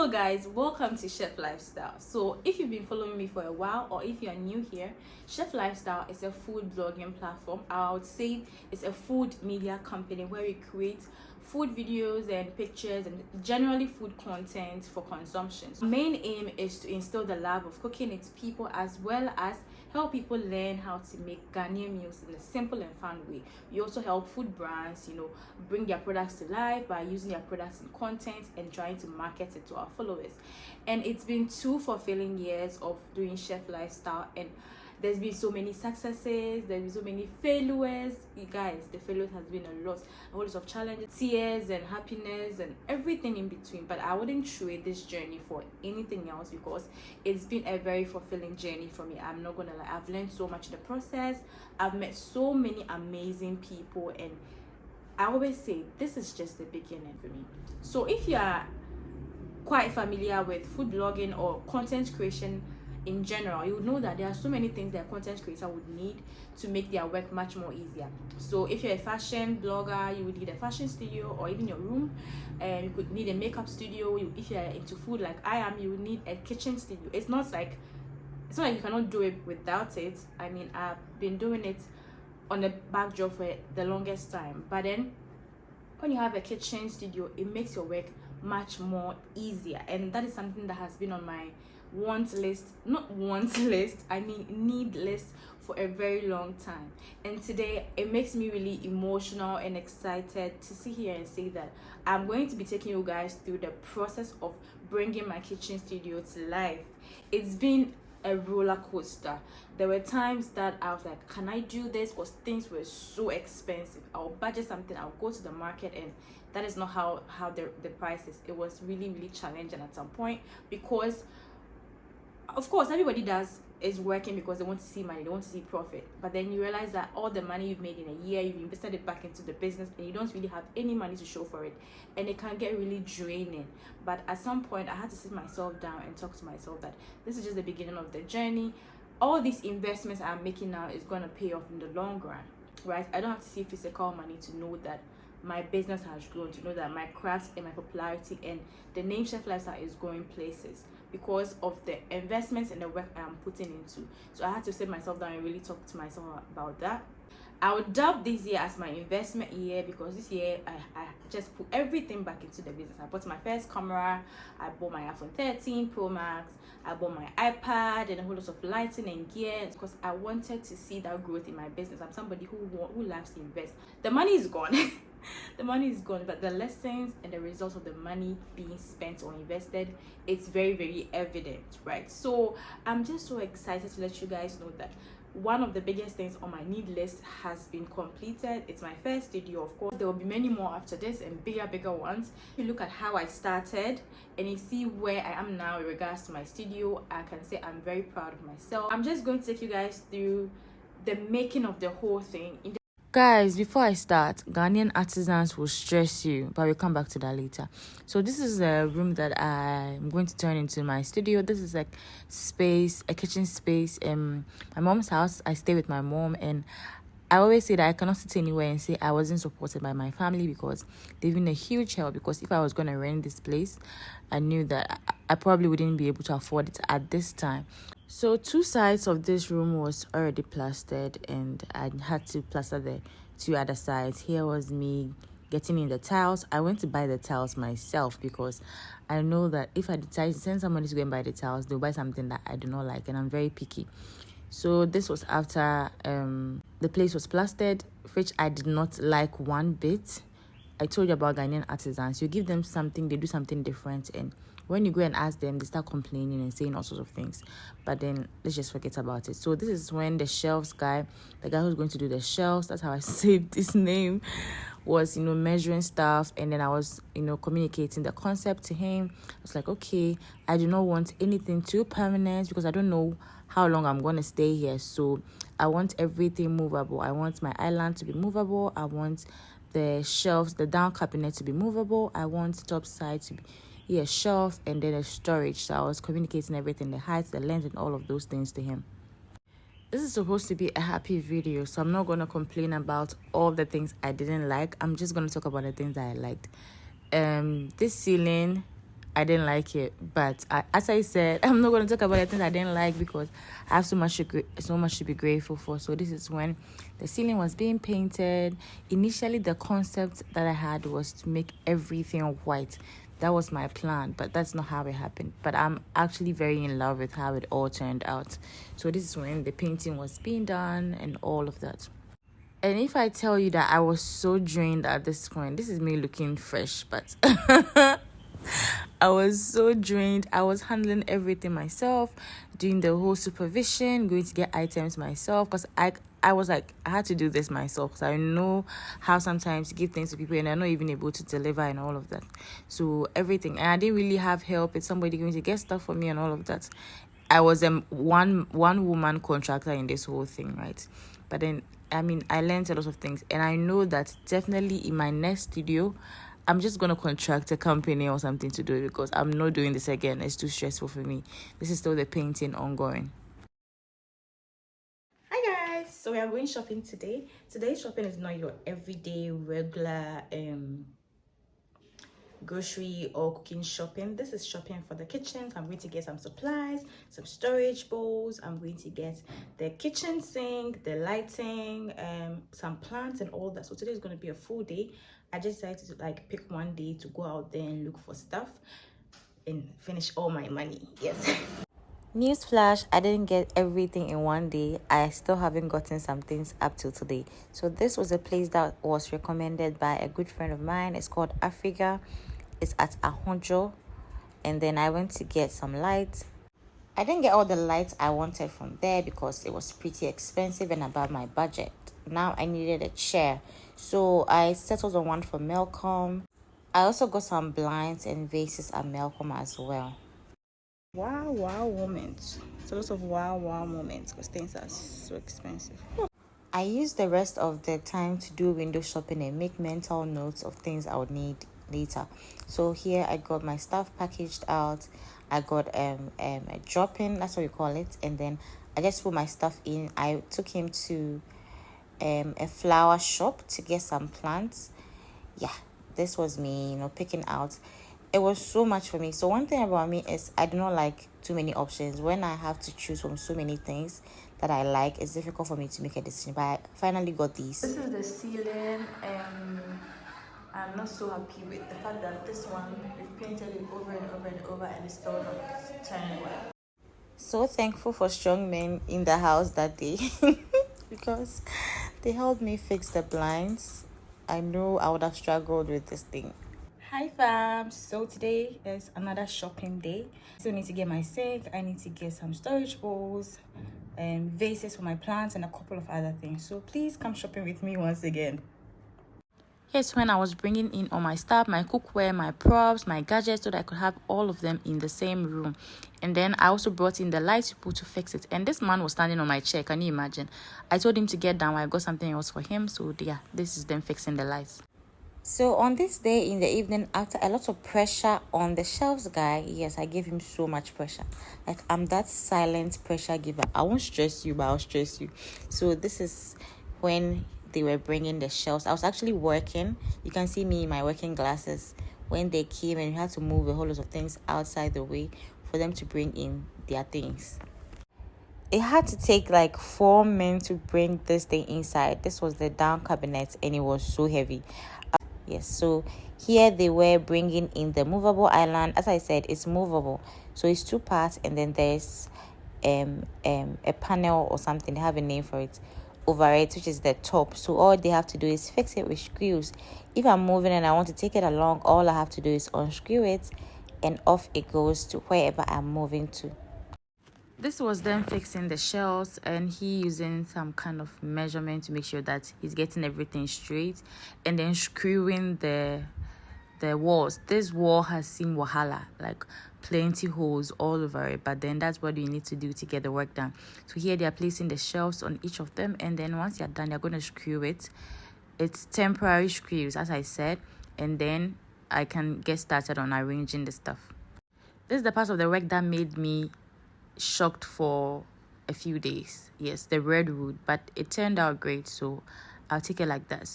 So guys, welcome to Chef Lifestyle. So if you've been following me for a while, or if you are new here, Chef Lifestyle is a food blogging platform. I would say it's a food media company where we create food videos and pictures and generally food content for consumption. So main aim is to instill the love of cooking into people, as well as help people learn how to make Ghanaian meals in a simple and fun way. We also help food brands, bring their products to life by using their products in content and trying to market it to our followers. And it's been 2 fulfilling years of doing Chef Lifestyle, and there's been so many successes, there's been so many failures. You guys, the failures has been a lot of challenges, tears and happiness and everything in between. But I wouldn't trade this journey for anything else, because it's been a very fulfilling journey for me. I'm not gonna lie, I've learned so much in the process. I've met so many amazing people, and I always say this is just the beginning for me. So if you are quite familiar with food blogging or content creation in general, you would know that there are so many things that a content creator would need to make their work much more easier. So if you're a fashion blogger, you would need a fashion studio, or even your room, and you could need a makeup studio. If you're into food like I am, you would need a kitchen studio. It's not like you cannot do it without it. I mean, I've been doing it on a back job for the longest time, but then when you have a kitchen studio, it makes your work much more easier. And that is something that has been on my need list for a very long time. And today it makes me really emotional and excited to sit here and say that I'm going to be taking you guys through the process of bringing my kitchen studio to life. It's been a roller coaster. There were times that I was like, can I do this? Because things were so expensive. I'll budget something, I'll go to the market, and that is not how the price is. It was really challenging at some point, because of course everybody is working because they want to see money, they want to see profit. But then you realize that all the money you've made in a year, you've invested it back into the business, and you don't really have any money to show for it, and it can get really draining. But at some point I had to sit myself down and talk to myself that this is just the beginning of the journey. All these investments I'm making now is going to pay off in the long run, right? I don't have to see physical money to know that my business has grown, to know that my craft and my popularity and the name Chef Lifestyle is going places, because of the investments and the work I'm putting into. So I had to sit myself down and really talk to myself about that. I would dub this year as my investment year, because this year I just put everything back into the business. I bought my first camera, I bought my iPhone 13 Pro Max, I bought my iPad and a whole lot of lighting and gear, because I wanted to see that growth in my business. I'm somebody who loves to invest. The money is gone. The money is gone, but the lessons and the results of the money being spent or invested, it's very evident, right? So I'm just so excited to let you guys know that one of the biggest things on my need list has been completed. It's my first studio. Of course, there will be many more after this, and bigger ones. You look at how I started and you see where I am now in regards to my studio. I can say I'm very proud of myself. I'm just going to take you guys through the making of the whole thing. Guys, before I start, Ghanaian artisans will stress you, but we'll come back to that later. So this is a room that I'm going to turn into my studio. This is like a kitchen space in my mom's house. I stay with my mom, and I always say that I cannot sit anywhere and say I wasn't supported by my family, because they've been a huge help. Because if I was going to rent this place, I knew that I probably wouldn't be able to afford it at this time. So 2 sides of this room was already plastered, and I had to plaster the 2 other sides. Here was me getting in the tiles. I went to buy the tiles myself, because I know that if I decide to send somebody to go and buy the tiles, they'll buy something that I do not like, and I'm very picky. So this was after the place was plastered, which I did not like one bit. I told you about Ghanaian artisans. You give them something, they do something different, and when you go and ask them, they start complaining and saying all sorts of things. But then let's just forget about it. So this is when the shelves guy, the guy who's going to do the shelves, that's how I saved his name, was measuring stuff. And then I was communicating the concept to him. I was like, okay, I do not want anything too permanent, because I don't know how long I'm going to stay here. So I want everything movable. I want my island to be movable. I want the shelves, the down cabinet to be movable. I want the top side to be a shelf, and then a storage. So I was communicating everything, the height, the length, and all of those things to him. This is supposed to be a happy video, so I'm not going to complain about all the things I didn't like. I'm just going to talk about the things that I liked. This ceiling, I didn't like it. But as I said, I'm not going to talk about the things I didn't like because I have so much to be grateful for. So this is when the ceiling was being painted. Initially, the concept that I had was to make everything white. That was my plan, but that's not how it happened. But I'm actually very in love with how it all turned out. So this is when the painting was being done and all of that. And if I tell you that I was so drained at this point, this is me looking fresh, but I was so drained. I was handling everything myself, doing the whole supervision, going to get items myself, because I was like, I had to do this myself because I know how sometimes to give things to people and they're not even able to deliver and all of that. So everything, and I didn't really have help. It's somebody going to get stuff for me and all of that. I was one woman contractor in this whole thing, right? But then I learned a lot of things, and I know that definitely in my next studio, I'm just gonna contract a company or something to do it because I'm not doing this again. It's too stressful for me. This is still the painting ongoing. Hi guys, so we are going shopping today. Today's shopping is not your everyday regular grocery or cooking shopping. This is shopping for the kitchen. So I'm going to get some supplies, some storage bowls. I'm going to get the kitchen sink, the lighting, some plants and all that. So today is going to be a full day. I just decided to like pick one day to go out there and look for stuff and finish all my money. Yes. Newsflash, I didn't get everything in one day. I still haven't gotten some things up till today. So this was a place that was recommended by a good friend of mine. It's called Africa. It's at Ahonjo. And then I went to get some lights. I didn't get all the lights I wanted from there because it was pretty expensive and above my budget. Now I needed a chair. So I settled on one for Melcom. I also got some blinds and vases at Melcom as well. Wow moments. It's a lot of wow moments because things are so expensive. I used the rest of the time to do window shopping and make mental notes of things I would need later. So here I got my stuff packaged out. I got a drop-in, that's what you call it, and then I just put my stuff in. I took him to a flower shop to get some plants. Yeah, this was me, picking out. It was so much for me. So one thing about me is I do not like too many options. When I have to choose from so many things that I like, it's difficult for me to make a decision. But I finally got these. This is the ceiling. I'm not so happy with the fact that this one we've painted it over and over and over and it's still not turning well. So thankful for strong men in the house that day because they helped me fix the blinds. I know I would have struggled with this thing. Hi fam, so today is another shopping day. So I need to get my sink, I need to get some storage bowls and vases for my plants and a couple of other things. So please come shopping with me once again. Here's when I was bringing in all my stuff, my cookware, my props, my gadgets, so that I could have all of them in the same room. And then I also brought in the light people to fix it. And this man was standing on my chair. Can you imagine? I told him to get down. I got something else for him. So yeah, this is them fixing the lights. So on this day in the evening, after a lot of pressure on the shelves guy, yes, I gave him so much pressure. Like, I'm that silent pressure giver. I won't stress you, but I'll stress you. So this is when they were bringing the shelves. I was actually working. You can see me in my working glasses. When they came and we had to move a whole lot of things outside the way for them to bring in their things. It had to take like 4 men to bring this thing inside. This was the down cabinet and it was so heavy. Yes, so here they were bringing in the movable island. As I said, it's movable, so it's 2 parts, and then there's a panel or something. They have a name for it over it, which is the top. So all they have to do is fix it with screws. If I'm moving and I want to take it along, all I have to do is unscrew it and off it goes to wherever I'm moving to. This was them fixing the shelves and he using some kind of measurement to make sure that he's getting everything straight, and then screwing the walls. This wall has seen wahala, like plenty holes all over it, but then that's what you need to do to get the work done. So here they are placing the shelves on each of them, and then once you're done, they're going to screw it. It's temporary screws, as I said, and then I can get started on arranging the stuff. This is the part of the work that made me shocked for a few days. Yes, the redwood, but it turned out great, so I'll take it like that.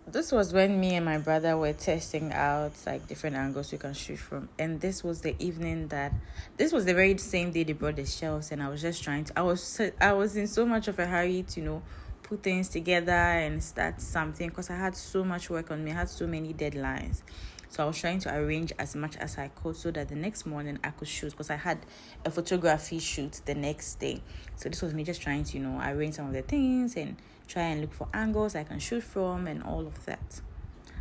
This was when me and my brother were testing out like different angles we can shoot from, and this was the evening that this was the very same day they brought the shelves, and I was just trying to I was in so much of a hurry to put things together and start something because I had so much work on me. I had so many deadlines. So I was trying to arrange as much as I could so that the next morning I could shoot, because I had a photography shoot the next day. So this was me just trying to, arrange some of the things and try and look for angles I can shoot from and all of that.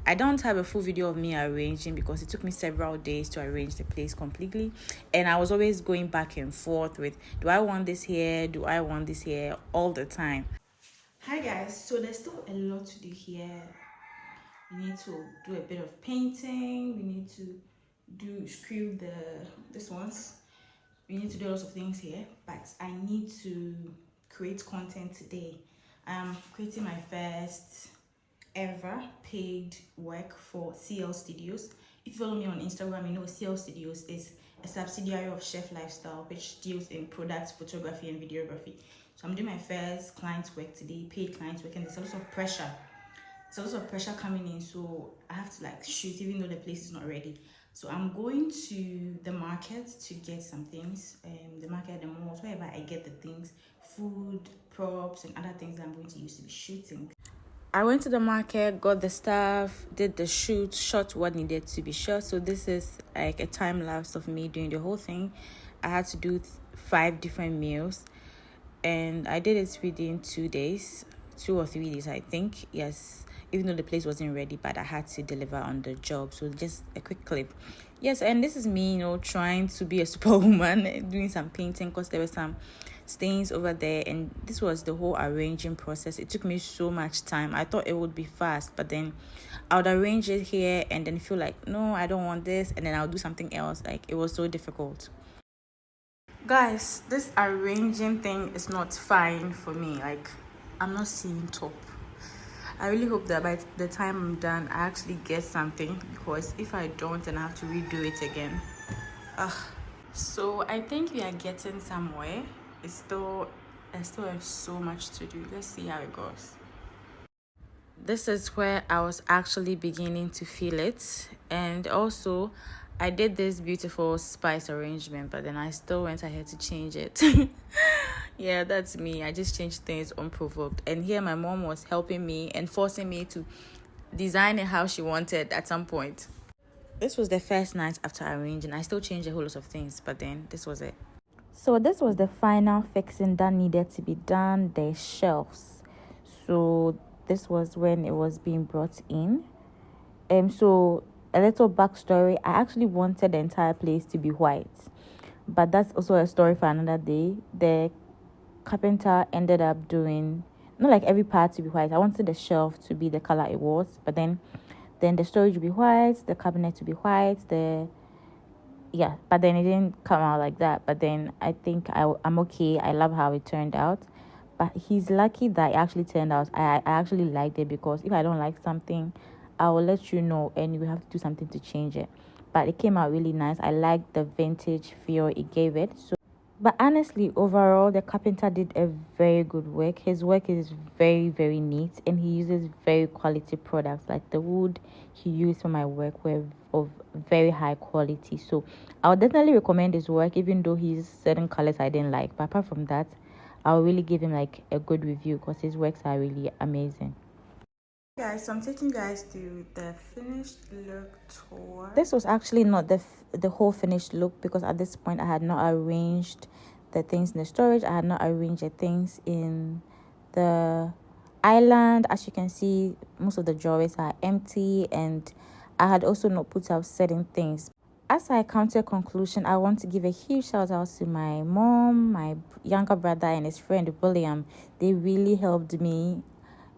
I don't have a full video of me arranging because it took me several days to arrange the place completely. And I was always going back and forth with, do I want this here? Do I want this here? All the time. Hi guys, so there's still a lot to do here. We need to do a bit of painting. We need to screw this ones. We need to do lots of things here, but I need to create content today. I'm creating my first ever paid work for CL Studios. If you follow me on Instagram, you know CL Studios is a subsidiary of Chef Lifestyle, which deals in product photography and videography. So I'm doing my first client work today, paid client work, and there's a lot of pressure. There's a lot of pressure coming in, so I have to shoot even though the place is not ready. So I'm going to the market to get some things, the market, the malls, wherever I get the things, food, props, and other things that I'm going to use to be shooting. I went to the market, got the stuff, did the shoot, shot what needed to be shot. So this is like a time lapse of me doing the whole thing. I had to do 5 different meals, and I did it within 2 days, 2 or 3 days, I think. Yes, even though the place wasn't ready, but I had to deliver on the job. So just a quick clip. Yes, and this is me, trying to be a superwoman, doing some painting because there were some stains over there, and this was the whole arranging process. It took me so much time. I thought it would be fast, but then I would arrange it here and then feel like, no, I don't want this, and then I'll do something else. It was so difficult. Guys, this arranging thing is not fine for me. I'm not seeing top. I really hope that by the time I'm done, I actually get something, because if I don't, then I have to redo it again. So I think we are getting somewhere. I still have so much to do. Let's see how it goes. This is where I was actually beginning to feel it. And also, I did this beautiful spice arrangement, but then I still went ahead to change it. Yeah, that's me. I just changed things unprovoked. And here my mom was helping me and forcing me to design it how she wanted at some point. This was the first night after arranging. I still changed a whole lot of things, but then this was it. So this was the final fixing that needed to be done, the shelves. So this was when it was being brought in. So a little backstory, I actually wanted the entire place to be white, but that's also a story for another day. The carpenter ended up doing not like every part to be white. I wanted the shelf to be the color it was, but then the storage would be white, the cabinet to be white, but then it didn't come out like that. But then I think I'm okay. I love how it turned out, but he's lucky that it actually turned out. I actually liked it, because if I don't like something, I will let you know and we have to do something to change it. But it came out really nice. I liked the vintage feel it gave it. But honestly, overall, the carpenter did a very good work. His work is very, very neat, and he uses very quality products. Like the wood he used for my work were of very high quality. So I would definitely recommend his work, even though he's certain colors I didn't like. But apart from that, I'll really give him a good review, because his works are really amazing. Guys, so I'm taking you guys to the finished look tour. This was actually not the whole finished look, because at this point I had not arranged the things in the storage. I had not arranged the things in the island. As you can see, most of the drawers are empty, and I had also not put out certain things. As I come to a conclusion, I want to give a huge shout out to my mom, my younger brother, and his friend William. They really helped me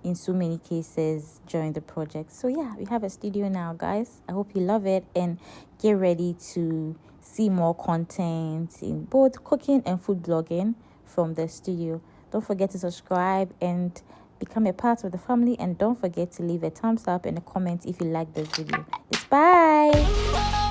in so many cases during the project. So yeah, we have a studio now, guys. I hope you love it, and get ready to see more content in both cooking and food blogging from the studio. Don't forget to subscribe and become a part of the family, and don't forget to leave a thumbs up and a comment if you like this video. Bye.